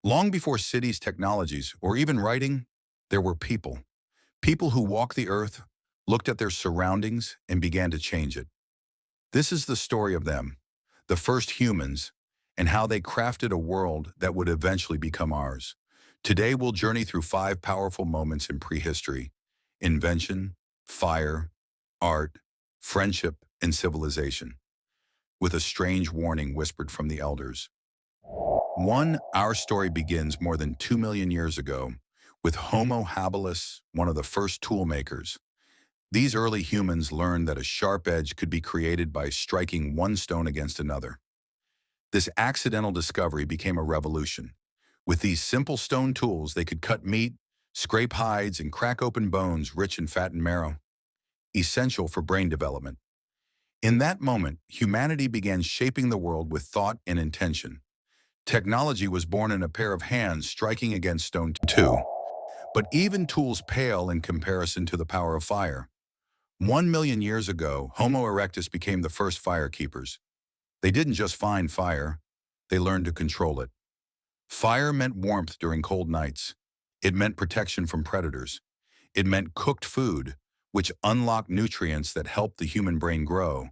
Long before cities, technologies, or even writing, there were people. People who walked the earth, looked at their surroundings, and began to change it. This is the story of them, the first humans, and how they crafted a world that would eventually become ours. Today, we'll journey through five powerful moments in prehistory: invention, fire, art, friendship, and civilization, with a strange warning whispered from the elders. One, our story begins more than 2 million years ago with Homo habilis, one of the first tool makers. These early humans learned that a sharp edge could be created by striking one stone against another. This accidental discovery became a revolution. With these simple stone tools, they could cut meat, scrape hides, and crack open bones rich in fat and marrow, essential for brain development. In that moment, humanity began shaping the world with thought and intention. Technology was born in a pair of hands striking against stone too. But even tools pale in comparison to the power of fire. 1 million years ago, Homo erectus became the first fire keepers. They didn't just find fire, they learned to control it. Fire meant warmth during cold nights. It meant protection from predators. It meant cooked food, which unlocked nutrients that helped the human brain grow.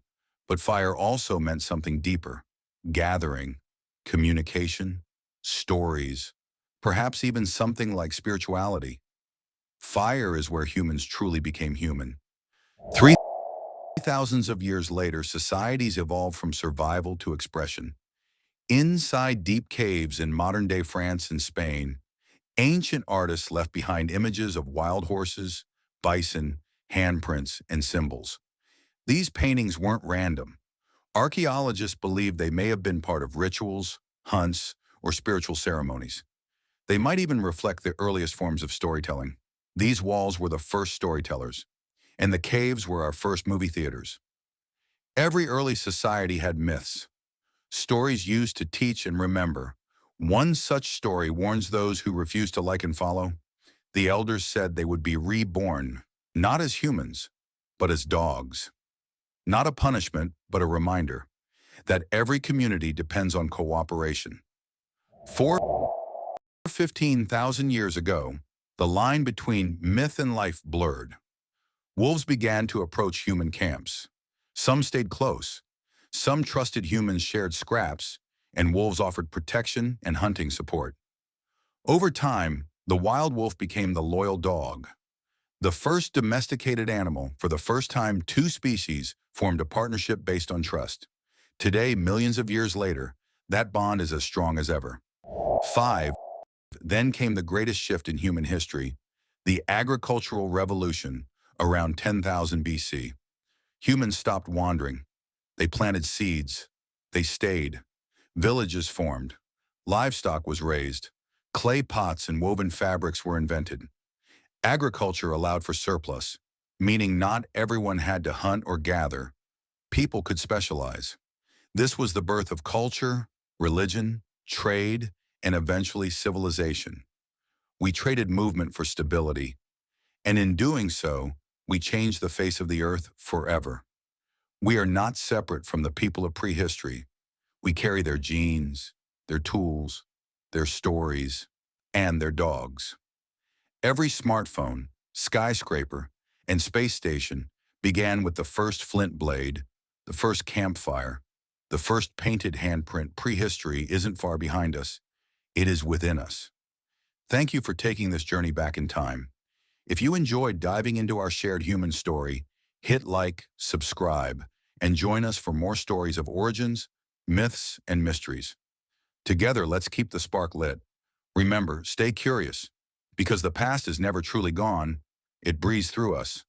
But fire also meant something deeper: gathering, communication, stories, perhaps even something like spirituality. Fire is where humans truly became human. Three thousands of years later, societies evolved from survival to expression. Inside deep caves in modern-day France and Spain, ancient artists left behind images of wild horses, bison, handprints, and symbols. These paintings weren't random. Archaeologists believe they may have been part of rituals, hunts, or spiritual ceremonies. They might even reflect the earliest forms of storytelling. These walls were the first storytellers, and the caves were our first movie theaters. Every early society had myths, stories used to teach and remember. One such story warns those who refuse to like and follow. The elders said they would be reborn, not as humans, but as dogs. Not a punishment, but a reminder that every community depends on cooperation. 15,000 years ago, the line between myth and life blurred. Wolves began to approach human camps. Some stayed close. Some trusted humans shared scraps, and wolves offered protection and hunting support. Over time, the wild wolf became the loyal dog. The first domesticated animal. For the first time, two species formed a partnership based on trust. Today, millions of years later, that bond is as strong as ever. 5. Then came the greatest shift in human history, the agricultural revolution around 10,000 BC. Humans stopped wandering. They planted seeds. They stayed. Villages formed. Livestock was raised. Clay pots and woven fabrics were invented. Agriculture allowed for surplus, meaning not everyone had to hunt or gather. People could specialize. This was the birth of culture, religion, trade, and eventually civilization. We traded movement for stability, and in doing so, we changed the face of the earth forever. We are not separate from the people of prehistory. We carry their genes, their tools, their stories, and their dogs. Every smartphone, skyscraper, and space station began with the first flint blade, the first campfire, the first painted handprint. Prehistory isn't far behind us. It is within us. Thank you for taking this journey back in time. If you enjoyed diving into our shared human story, hit like, subscribe, and join us for more stories of origins, myths, and mysteries. Together, let's keep the spark lit. Remember, stay curious, because the past is never truly gone. It breathes through us.